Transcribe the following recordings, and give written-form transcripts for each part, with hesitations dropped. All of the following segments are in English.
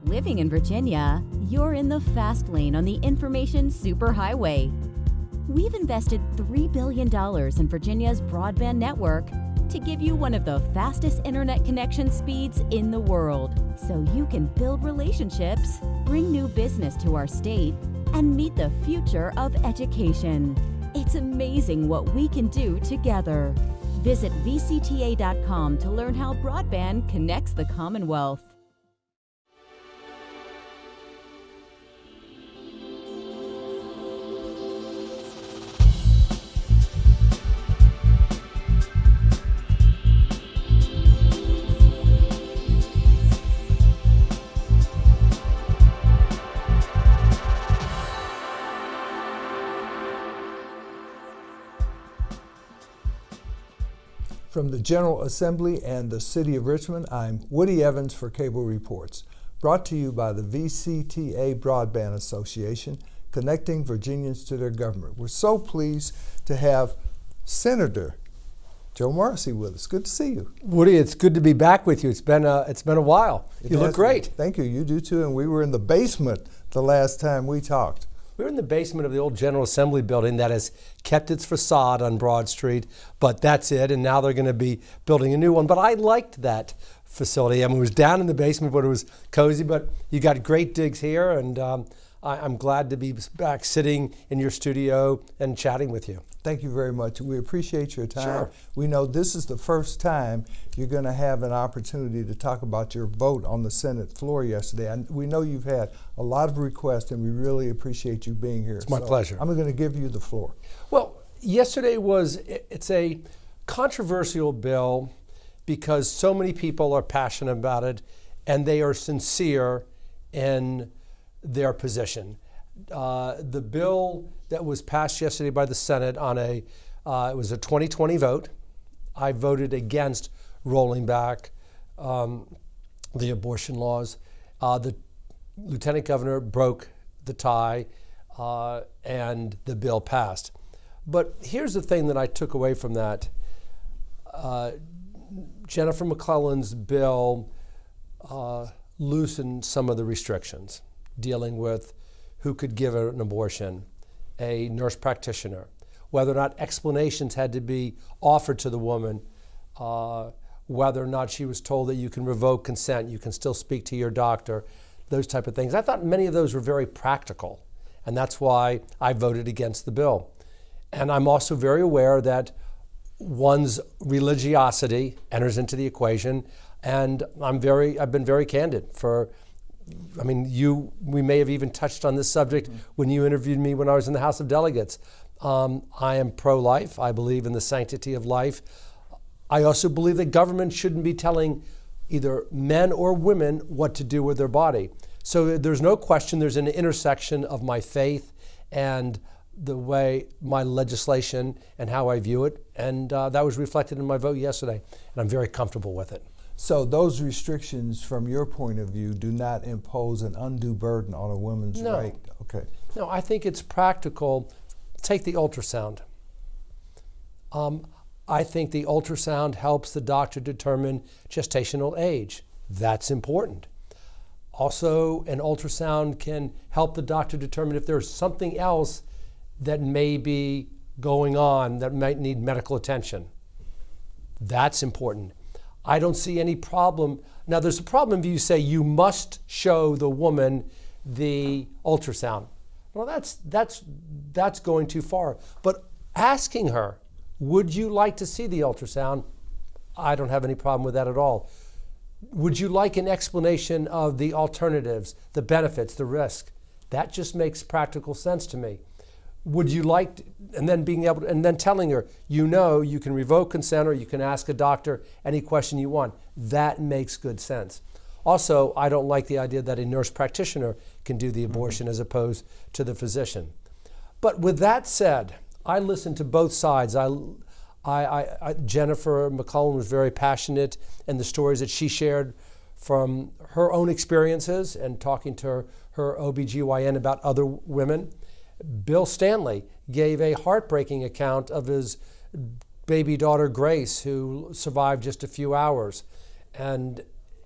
Living in Virginia, you're in the fast lane on the information superhighway. We've invested $3 billion in Virginia's broadband network to give you one of the fastest internet connection speeds in the world, so you can build relationships, bring new business to our state, and meet the future of education. It's amazing what we can do together. Visit VCTA.com to learn how broadband connects the Commonwealth. From the General Assembly and the City of Richmond, I'm Woody Evans for Cable Reports, brought to you by the VCTA Broadband Association, connecting Virginians to their government. We're so pleased to have Senator Joe Morrissey with us. Good to see you. Woody, it's good to be back with you. It's been a while. You look great. Thank you. You do too. And we were in the basement the last time we talked. We were in the basement of the old General Assembly building that has kept its facade on Broad Street, but that's it, and now they're going to be building a new one. But I liked that facility. I mean, it was down in the basement, but it was cozy, but you got great digs here, and I'm glad to be back sitting in your studio and chatting with you. Thank you very much. We appreciate your time. Sure. We know this is the first time you're going to have an opportunity to talk about your vote on the Senate floor yesterday. And we know you've had a lot of requests, and we really appreciate you being here. It's my pleasure. I'm going to give you the floor. Well, yesterday it's a controversial bill because so many people are passionate about it, and they are sincere in their position. The bill that was passed yesterday by the Senate on it was a 2020 vote. I voted against rolling back the abortion laws. The Lieutenant Governor broke the tie, and the bill passed. But here's the thing that I took away from that. Jennifer McClellan's bill loosened some of the restrictions dealing with who could give an abortion, a nurse practitioner, whether or not explanations had to be offered to the woman, whether or not she was told that you can revoke consent, you can still speak to your doctor, those type of things. I thought many of those were very practical, and that's why I voted against the bill. And I'm also very aware that one's religiosity enters into the equation, and I've been very candid we may have even touched on this subject when you interviewed me when I was in the House of Delegates. I am pro-life. I believe in the sanctity of life. I also believe that government shouldn't be telling either men or women what to do with their body. So there's no question there's an intersection of my faith and the way my legislation and how I view it. And that was reflected in my vote yesterday. And I'm very comfortable with it. So those restrictions, from your point of view, do not impose an undue burden on a woman's right? Okay. No, I think it's practical. Take the ultrasound. I think the ultrasound helps the doctor determine gestational age. That's important. Also, an ultrasound can help the doctor determine if there's something else that may be going on that might need medical attention. That's important. I don't see any problem. Now, there's a problem if you say you must show the woman the ultrasound. Well, that's going too far. But asking her, would you like to see the ultrasound? I don't have any problem with that at all. Would you like an explanation of the alternatives, the benefits, the risk? That just makes practical sense to me. Would you like, and then telling her, you can revoke consent or you can ask a doctor any question you want. That makes good sense. Also, I don't like the idea that a nurse practitioner can do the abortion as opposed to the physician. But with that said, I listened to both sides. Jennifer McClellan was very passionate in the stories that she shared from her own experiences and talking to her OBGYN about other women. Bill Stanley gave a heartbreaking account of his baby daughter Grace, who survived just a few hours. And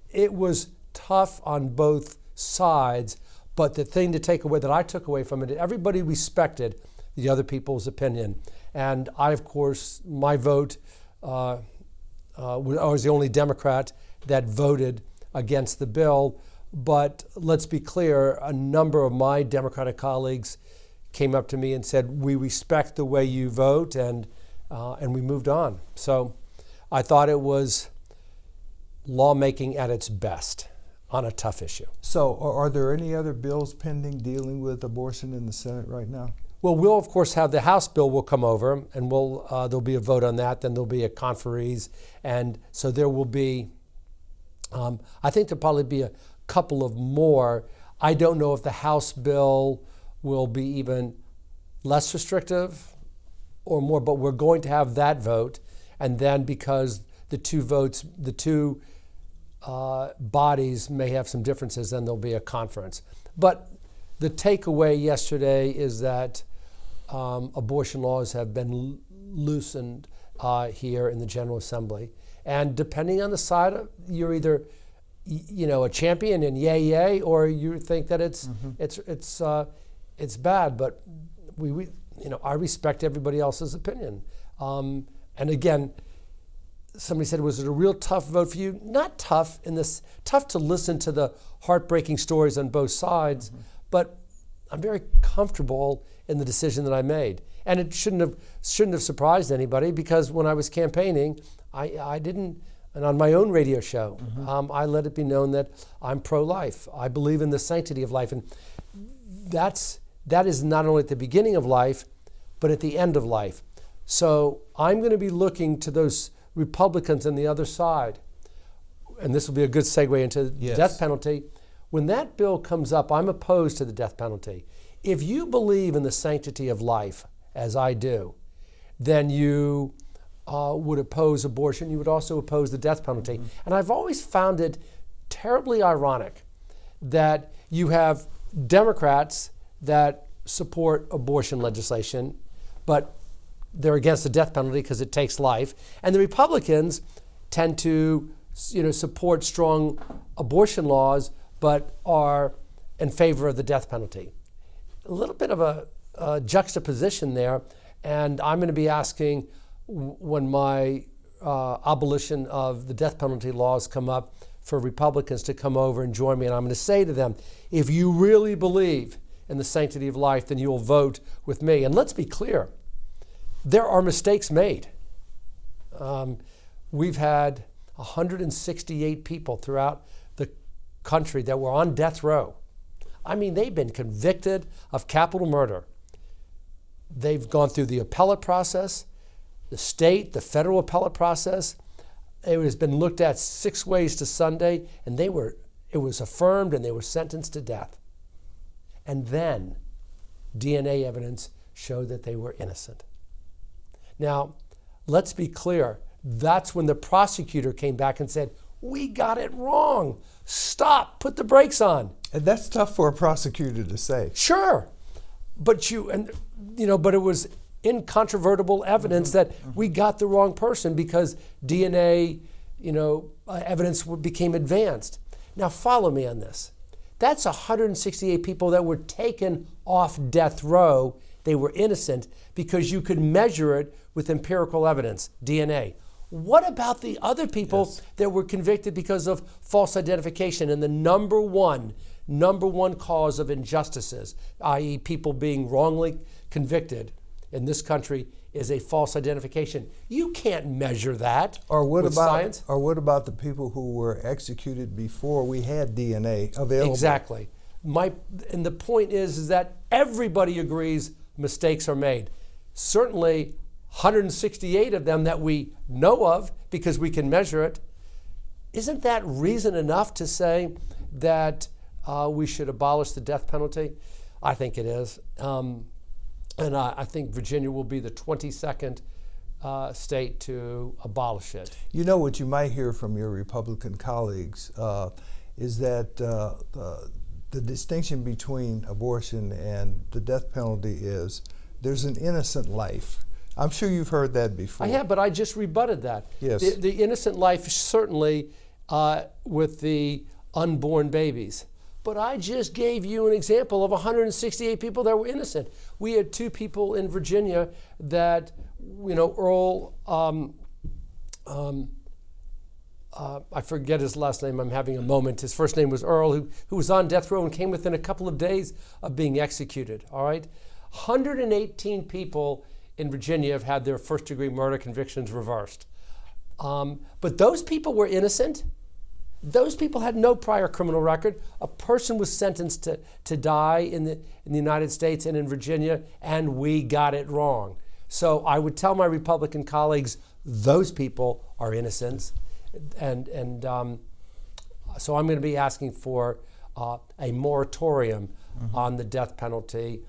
it was tough on both sides. But the thing to take away that I took away from it, everybody respected the other people's opinion. And I, of course, my vote, I was the only Democrat that voted against the bill. But let's be clear, a number of my Democratic colleagues came up to me and said, we respect the way you vote, and we moved on. So I thought it was lawmaking at its best on a tough issue. So are there any other bills pending dealing with abortion in the Senate right now? Well, we'll of course have the House bill will come over, and there'll be a vote on that. Then there'll be a conferees, and so there will be. I think there'll probably be a couple of more. I don't know if the House bill will be even less restrictive or more, but we're going to have that vote, and then because the two bodies may have some differences, then there'll be a conference. But the takeaway yesterday is that abortion laws have been loosened here in the General Assembly, and depending on the side, you're either a champion and yay, or you think that it's bad. But I respect everybody else's opinion. And again, somebody said, was it a real tough vote for you? Not tough tough to listen to the heartbreaking stories on both sides, but I'm very comfortable in the decision that I made. And it shouldn't have surprised anybody, because when I was campaigning, I didn't, and on my own radio show, I let it be known that I'm pro-life. I believe in the sanctity of life. And that is not only at the beginning of life, but at the end of life. So I'm going to be looking to those Republicans on the other side, and this will be a good segue into the death penalty. When that bill comes up, I'm opposed to the death penalty. If you believe in the sanctity of life, as I do, then you would oppose abortion. You would also oppose the death penalty. And I've always found it terribly ironic that you have Democrats that support abortion legislation, but they're against the death penalty because it takes life. And the Republicans tend to support strong abortion laws, but are in favor of the death penalty. A little bit of a juxtaposition there. And I'm going to be asking, when my abolition of the death penalty laws come up, for Republicans to come over and join me. And I'm going to say to them, if you really believe in the sanctity of life, then you will vote with me. And let's be clear, there are mistakes made. We've had 168 people throughout the country that were on death row. I mean, they've been convicted of capital murder. They've gone through the appellate process, the state, the federal appellate process. It has been looked at 6 ways to Sunday, and it was affirmed, and they were sentenced to death. And then DNA evidence showed that they were innocent. Now, let's be clear. That's when the prosecutor came back and said, we got it wrong. Stop, put the brakes on. And that's tough for a prosecutor to say. Sure. But but it was incontrovertible evidence that we got the wrong person because DNA, evidence became advanced. Now follow me on this. That's 168 people that were taken off death row. They were innocent because you could measure it with empirical evidence, DNA. What about the other people that were convicted because of false identification? And the number one cause of injustices, i.e. people being wrongly convicted in this country, is a false identification. You can't measure that with science. Or what about the people who were executed before we had DNA available? Exactly. And the point is that everybody agrees mistakes are made. Certainly 168 of them that we know of because we can measure it. Isn't that reason enough to say that we should abolish the death penalty? I think it is. And I think Virginia will be the 22nd state to abolish it. You know what you might hear from your Republican colleagues is that the distinction between abortion and the death penalty is there's an innocent life. I'm sure you've heard that before. I have, but I just rebutted that. Yes. The innocent life, certainly with the unborn babies. But I just gave you an example of 168 people that were innocent. We had 2 people in Virginia that, Earl, I forget his last name, I'm having a moment. His first name was Earl, who was on death row and came within a couple of days of being executed, all right? 118 people in Virginia have had their first-degree murder convictions reversed. But those people were innocent. Those people had no prior criminal record. A person was sentenced to die in the United States and in Virginia, and we got it wrong. So I would tell my Republican colleagues, those people are innocent. And so I'm going to be asking for a moratorium on the death penalty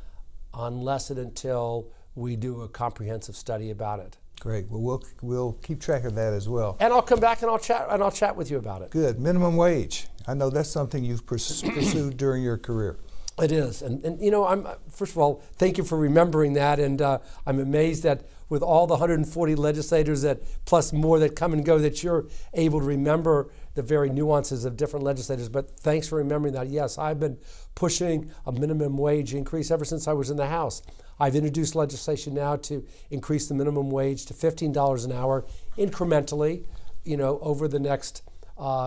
unless and until we do a comprehensive study about it. Great. Well, we'll keep track of that as well. And I'll come back and I'll chat with you about it. Good. Minimum wage. I know that's something you've pursued during your career. It is. And I'm first of all, thank you for remembering that. And I'm amazed that with all the 140 legislators plus more that come and go, that you're able to remember the very nuances of different legislators. But thanks for remembering that. Yes, I've been pushing a minimum wage increase ever since I was in the House. I've introduced legislation now to increase the minimum wage to $15 an hour incrementally, over the next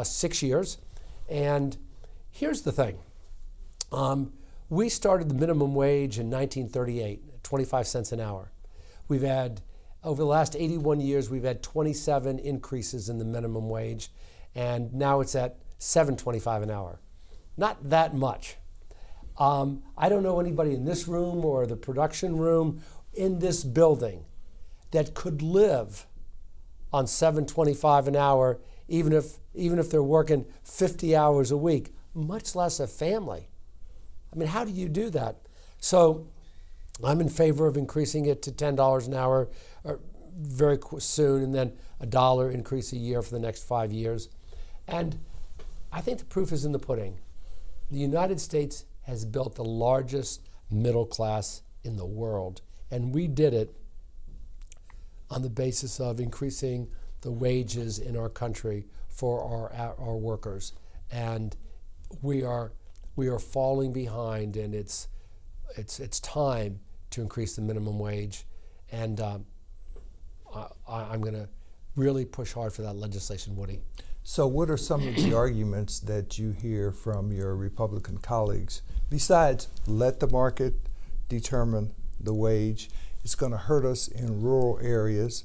6 years. And here's the thing. We started the minimum wage in 1938, 25 cents an hour. We've had, over the last 81 years, we've had 27 increases in the minimum wage, and now it's at $7.25 an hour. Not that much. I don't know anybody in this room or the production room in this building that could live on $7.25 an hour, even if they're working 50 hours a week, much less a family. I mean, how do you do that? So I'm in favor of increasing it to $10 an hour very soon, and then $1 increase a year for the next 5 years. And I think the proof is in the pudding. The United States has built the largest middle class in the world, and we did it on the basis of increasing the wages in our country for our workers. And we are falling behind, and it's time to increase the minimum wage. And I'm going to really push hard for that legislation, Woody. So what are some of the arguments that you hear from your Republican colleagues besides let the market determine the wage? It's going to hurt us in rural areas.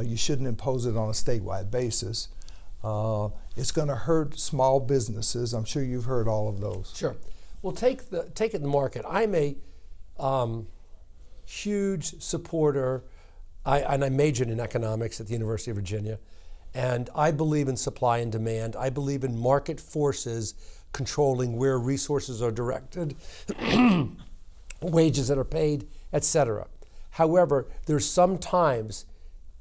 You shouldn't impose it on a statewide basis. It's going to hurt small businesses. I'm sure you've heard all of those. Sure. Well, take it in the market. I'm a huge supporter, and I majored in economics at the University of Virginia, and I believe in supply and demand. I believe in market forces controlling where resources are directed, wages that are paid, etc. However, there's some times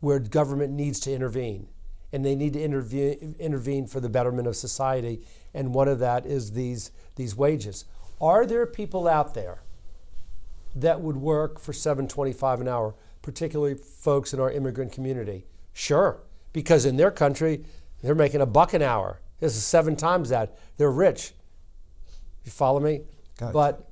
where government needs to intervene, and they need to intervene for the betterment of society, and one of that is these wages. Are there people out there that would work for $7.25 an hour, particularly folks in our immigrant community? Sure, because in their country, they're making $1 an hour. This is 7 times that. They're rich. You follow me? Gotcha. But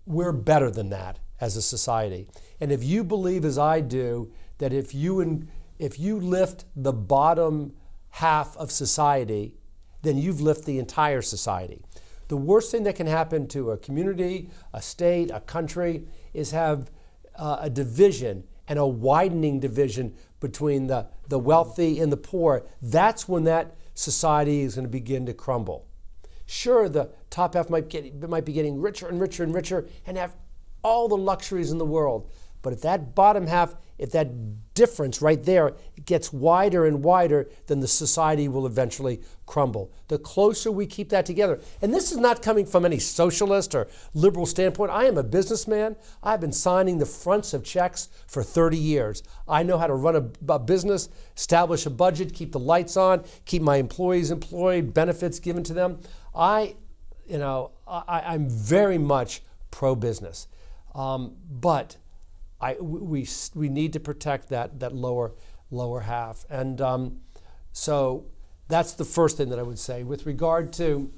we're better than that as a society. And if you believe, as I do, that if you lift the bottom half of society, then you've lifted the entire society. The worst thing that can happen to a community, a state, a country is have a division, and a widening division between the wealthy and the poor. That's when that society is going to begin to crumble. Sure, the top half might be getting richer and richer and richer and have all the luxuries in the world. But if that bottom half, if that difference right there gets wider and wider, then the society will eventually crumble. The closer we keep that together, and this is not coming from any socialist or liberal standpoint. I am a businessman. I've been signing the fronts of checks for 30 years. I know how to run a business, establish a budget, keep the lights on, keep my employees employed, benefits given to them. I'm very much pro-business, but we need to protect that lower half, and so that's the first thing that I would say. With regard to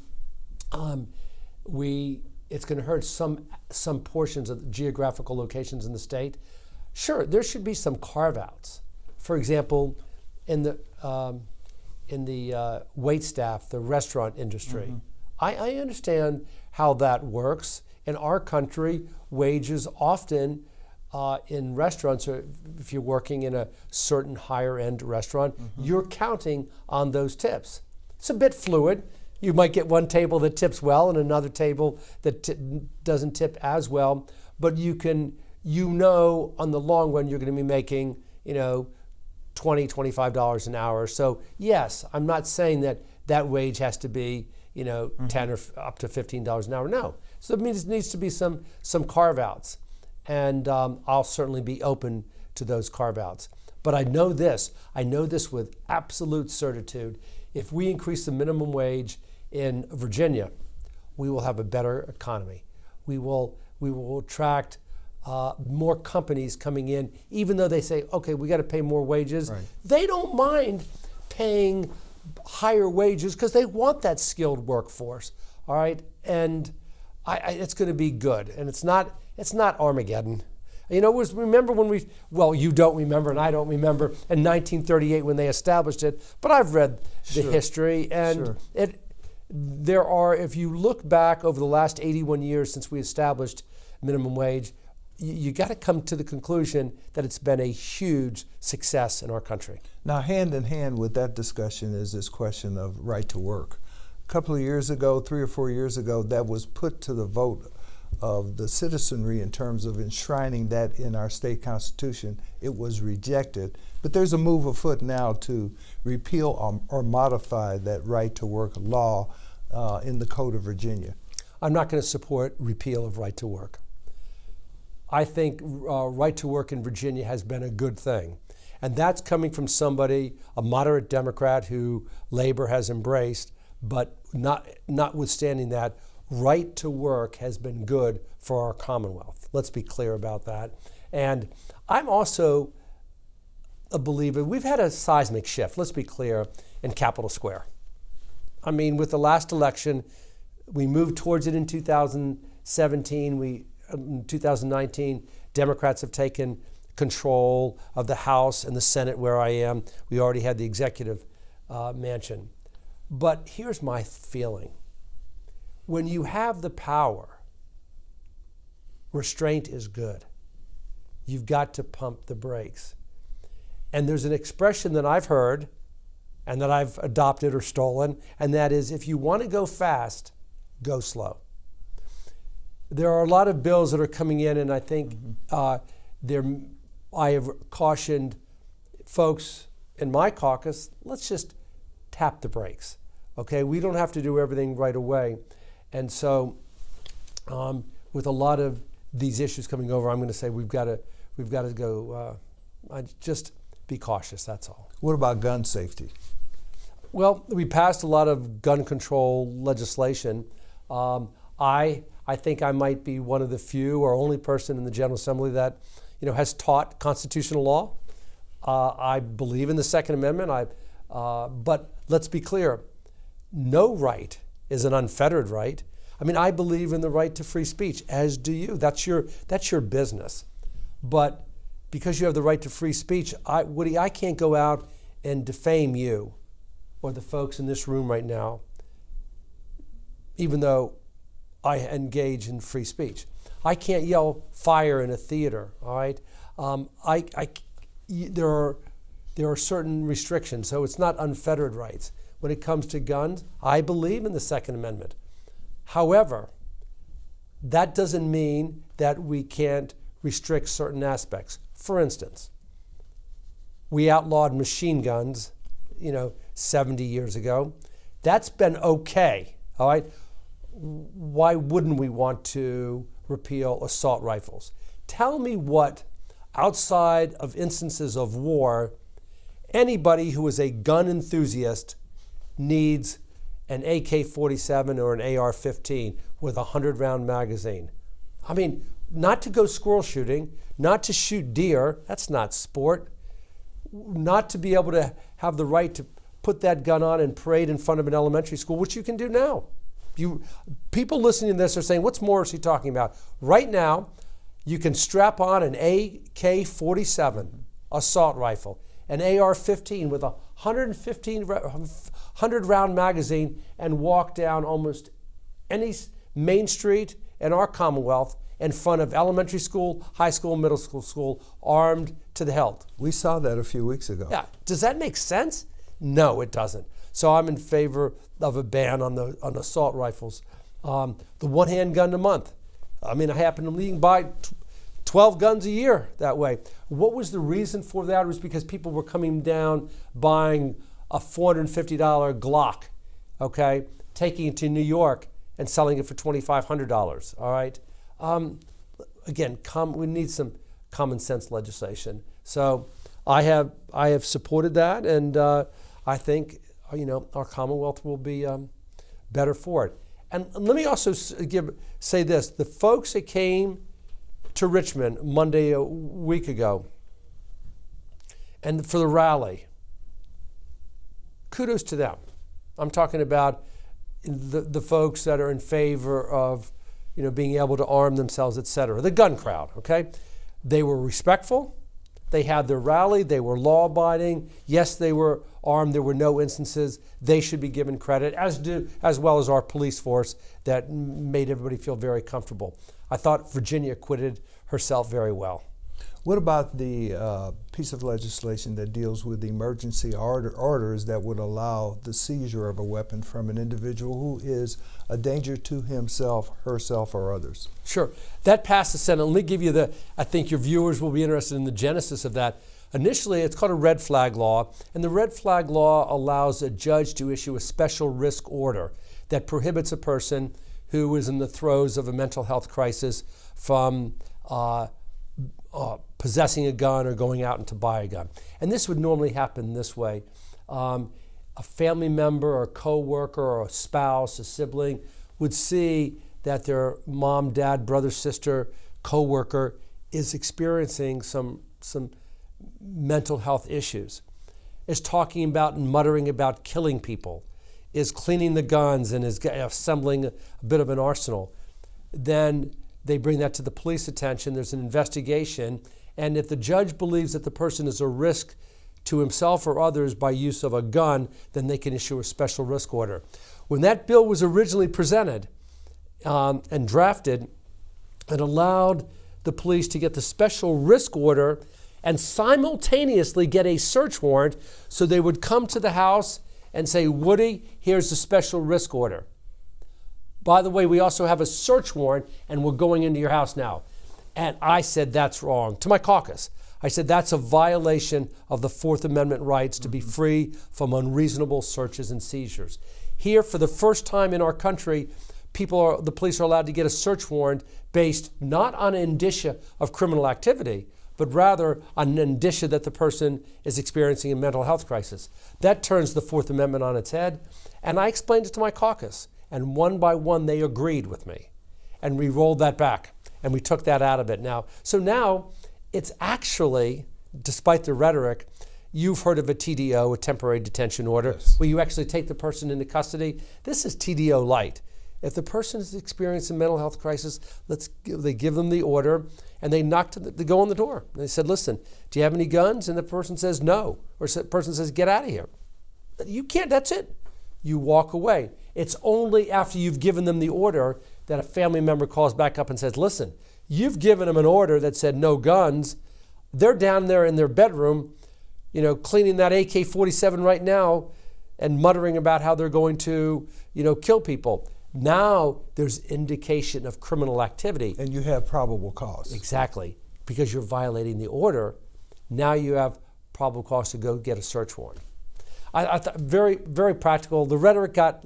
It's going to hurt some portions of the geographical locations in the state. Sure, there should be some carve-outs. For example, in the wait staff, the restaurant industry. I understand how that works. In our country, wages often in restaurants, or if you're working in a certain higher end restaurant, you're counting on those tips. It's a bit fluid. You might get one table that tips well and another table that doesn't tip as well, but you know on the long run you're going to be making, $20, $25 an hour. So yes, I'm not saying that wage has to be, 10 or up to $15 an hour. No. So that means it needs to be some carve-outs. And I'll certainly be open to those carve-outs. But I know this with absolute certitude. If we increase the minimum wage in Virginia, we will have a better economy. We will attract more companies coming in, even though they say, okay, we got to pay more wages. Right. They don't mind paying higher wages because they want that skilled workforce. All right, and it's going to be good, and it's not Armageddon. Remember when you don't remember and I don't remember in 1938 when they established it, but I've read the history, and if you look back over the last 81 years since we established minimum wage, you got to come to the conclusion that it's been a huge success in our country. Now, hand in hand with that discussion is this question of right to work. A couple of years ago, 3 or 4 years ago, that was put to the vote of the citizenry in terms of enshrining that in our state constitution. It was rejected, but there's a move afoot now to repeal or modify that right to work law in the Code of Virginia. I'm not going to support repeal of right to work. I think right to work in Virginia has been a good thing. And that's coming from somebody, a moderate Democrat who labor has embraced, but notwithstanding that, right to work has been good for our Commonwealth. Let's be clear about that. And I'm also a believer, we've had a seismic shift, let's be clear, in Capitol Square. I mean, with the last election, we moved towards it in 2017. In 2019, Democrats have taken control of the House and the Senate where I am. We already had the executive mansion. But here's my feeling. When you have the power, restraint is good. You've got to pump the brakes. And there's an expression that I've heard and that I've adopted or stolen, and that is, if you want to go fast, go slow. There are a lot of bills that are coming in, and I think I have cautioned folks in my caucus, let's just tap the brakes. Okay, we don't have to do everything right away. And so with a lot of these issues coming over, I'm going to say we've got to go, just be cautious, that's all. What about gun safety? Well, we passed a lot of gun control legislation. I think I might be one of the few or only person in the General Assembly that has taught constitutional law. I believe in the Second Amendment, but let's be clear, no right is an unfettered right. I mean, I believe in the right to free speech, as do you. That's your business. But because you have the right to free speech, Woody, I can't go out and defame you or the folks in this room right now, even though I engage in free speech. I can't yell fire in a theater, all right? There are certain restrictions, so it's not unfettered rights. When it comes to guns, I believe in the Second Amendment. However, that doesn't mean that we can't restrict certain aspects. For instance, we outlawed machine guns, 70 years ago. That's been okay, all right? Why wouldn't we want to repeal assault rifles? Tell me what, outside of instances of war, anybody who is a gun enthusiast needs an AK-47 or an AR-15 with a 100-round magazine. I mean, not to go squirrel shooting, not to shoot deer, that's not sport. Not to be able to have the right to put that gun on and parade in front of an elementary school, which you can do now. People listening to this are saying, what's Morrissey talking about? Right now, you can strap on an AK-47 assault rifle, an AR-15 with a 100-round magazine, and walk down almost any main street in our Commonwealth in front of elementary school, high school, middle school, armed to the hilt. We saw that a few weeks ago. Yeah. Does that make sense? No, it doesn't. So I'm in favor of a ban on assault rifles. The one handgun a month. I mean, I happen to buy 12 guns a year that way. What was the reason for that? It was because people were coming down buying a $450 Glock, okay, taking it to New York and selling it for $2,500, all right? Again, we need some common sense legislation. So I have supported that, and I think our Commonwealth will be better for it. And let me also say this: the folks that came to Richmond Monday a week ago, and for the rally, kudos to them. I'm talking about the folks that are in favor of being able to arm themselves, etc. The gun crowd, okay? They were respectful. They had their rally. They were law-abiding. Yes, they were armed. There were no instances. They should be given credit, as well as our police force that made everybody feel very comfortable. I thought Virginia acquitted herself very well. What about the piece of legislation that deals with emergency orders that would allow the seizure of a weapon from an individual who is a danger to himself, herself, or others? Sure. That passed the Senate. Let me give you I think your viewers will be interested in the genesis of that. Initially, it's called a red flag law, and the red flag law allows a judge to issue a special risk order that prohibits a person who is in the throes of a mental health crisis from possessing a gun or going out and to buy a gun. And this would normally happen this way. A family member or a co-worker or a spouse, a sibling would see that their mom, dad, brother, sister, co-worker is experiencing some mental health issues, is talking about and muttering about killing people, is cleaning the guns and is assembling a bit of an arsenal. Then they bring that to the police attention. There's an investigation. And if the judge believes that the person is a risk to himself or others by use of a gun, then they can issue a special risk order. When that bill was originally presented and drafted, it allowed the police to get the special risk order and simultaneously get a search warrant, so they would come to the house and say, Woody, here's the special risk order. By the way, we also have a search warrant and we're going into your house now. And I said, that's wrong. To my caucus, I said, that's a violation of the Fourth Amendment rights to be free from unreasonable searches and seizures. Here, for the first time in our country, the police are allowed to get a search warrant based not on an indicia of criminal activity, but rather on an indicia that the person is experiencing a mental health crisis. That turns the Fourth Amendment on its head. And I explained it to my caucus. And one by one, they agreed with me. And we rolled that back. And we took that out of it now. So now it's actually, despite the rhetoric, you've heard of a TDO, a temporary detention order, yes, where you actually take the person into custody. This is TDO light. If the person is experiencing a mental health crisis, they give them the order, and they go on the door. And they said, listen, do you have any guns? And the person says no. Or the person says, get out of here. You can't, that's it. You walk away. It's only after you've given them the order that a family member calls back up and says, listen, you've given them an order that said no guns. They're down there in their bedroom, cleaning that AK-47 right now and muttering about how they're going to, kill people. Now there's indication of criminal activity. And you have probable cause. Exactly. Because you're violating the order, now you have probable cause to go get a search warrant. I thought very, very practical. The rhetoric got,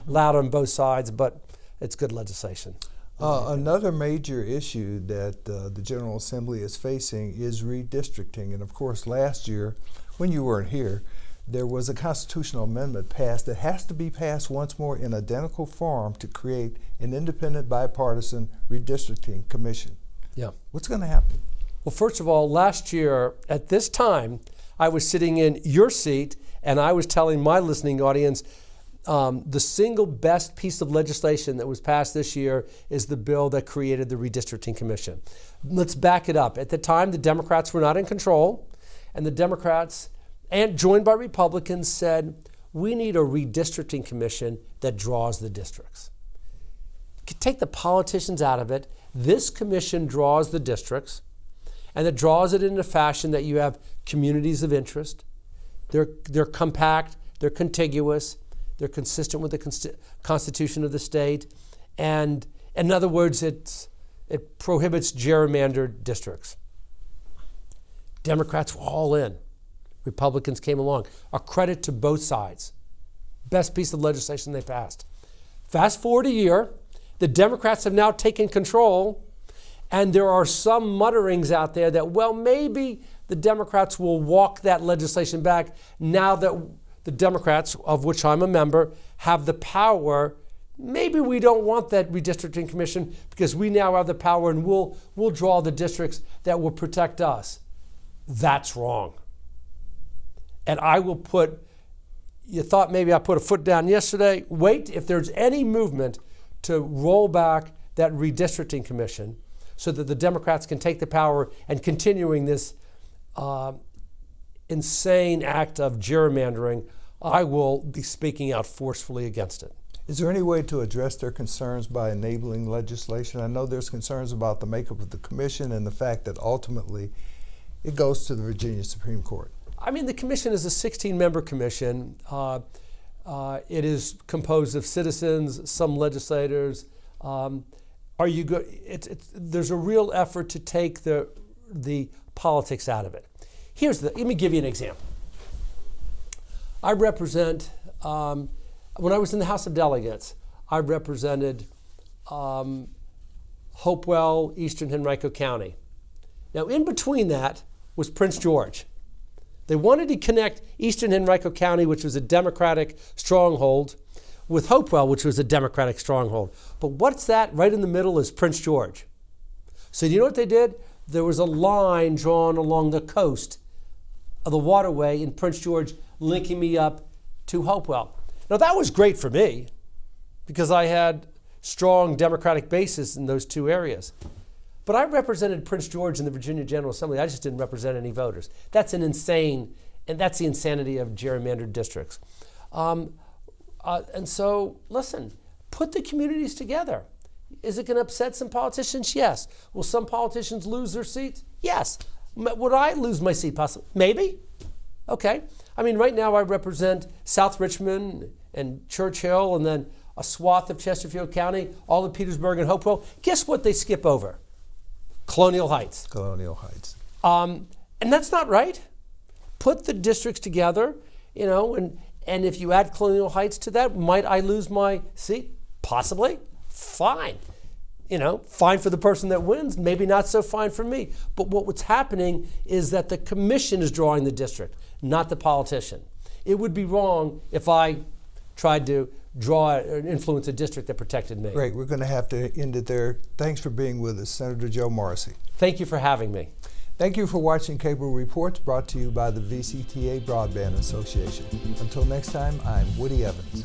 loud on both sides, but it's good legislation. Another major issue that the General Assembly is facing is redistricting. And of course, last year, when you weren't here, there was a constitutional amendment passed that has to be passed once more in identical form to create an independent bipartisan redistricting commission. Yeah. What's going to happen? Well, first of all, last year at this time, I was sitting in your seat and I was telling my listening audience, the single best piece of legislation that was passed this year is the bill that created the Redistricting Commission. Let's back it up. At the time, the Democrats were not in control, and the Democrats, and joined by Republicans, said, we need a redistricting commission that draws the districts. Take the politicians out of it. This commission draws the districts, and it draws it in a fashion that you have communities of interest. They're compact, they're contiguous, they're consistent with the Constitution of the state, and in other words, it prohibits gerrymandered districts. Democrats were all in. Republicans came along. A credit to both sides. Best piece of legislation they passed. Fast forward a year, the Democrats have now taken control, and there are some mutterings out there that, well, maybe the Democrats will walk that legislation back now that the Democrats, of which I'm a member, have the power. Maybe we don't want that redistricting commission because we now have the power and we'll draw the districts that will protect us. That's wrong. And I will you thought maybe I put a foot down yesterday. Wait, if there's any movement to roll back that redistricting commission so that the Democrats can take the power and continuing this insane act of gerrymandering, I will be speaking out forcefully against it. Is there any way to address their concerns by enabling legislation? I know there's concerns about the makeup of the commission and the fact that ultimately it goes to the Virginia Supreme Court. I mean, the commission is a 16-member commission. It is composed of citizens, some legislators. There's a real effort to take the politics out of it. Let me give you an example. I represent, when I was in the House of Delegates, I represented Hopewell, Eastern Henrico County. Now, in between that was Prince George. They wanted to connect Eastern Henrico County, which was a Democratic stronghold, with Hopewell, which was a Democratic stronghold. But what's that? Right in the middle is Prince George. So you know what they did? There was a line drawn along the coast of the waterway in Prince George linking me up to Hopewell. Now that was great for me because I had strong Democratic bases in those two areas. But I represented Prince George in the Virginia General Assembly. I just didn't represent any voters. That's the insanity of gerrymandered districts. And so, listen, put the communities together. Is it going to upset some politicians? Yes. Will some politicians lose their seats? Yes. Would I lose my seat possibly? Maybe. Okay. I mean, right now I represent South Richmond and Churchill and then a swath of Chesterfield County, all of Petersburg and Hopewell. Guess what they skip over? Colonial Heights. Colonial Heights. And that's not right. Put the districts together, and if you add Colonial Heights to that, might I lose my seat? Possibly. Fine. Fine for the person that wins, maybe not so fine for me. But what's happening is that the commission is drawing the district, not the politician. It would be wrong if I tried to draw and influence a district that protected me. Great. We're going to have to end it there. Thanks for being with us, Senator Joe Morrissey. Thank you for having me. Thank you for watching Cable Reports, brought to you by the VCTA Broadband Association. Until next time, I'm Woody Evans.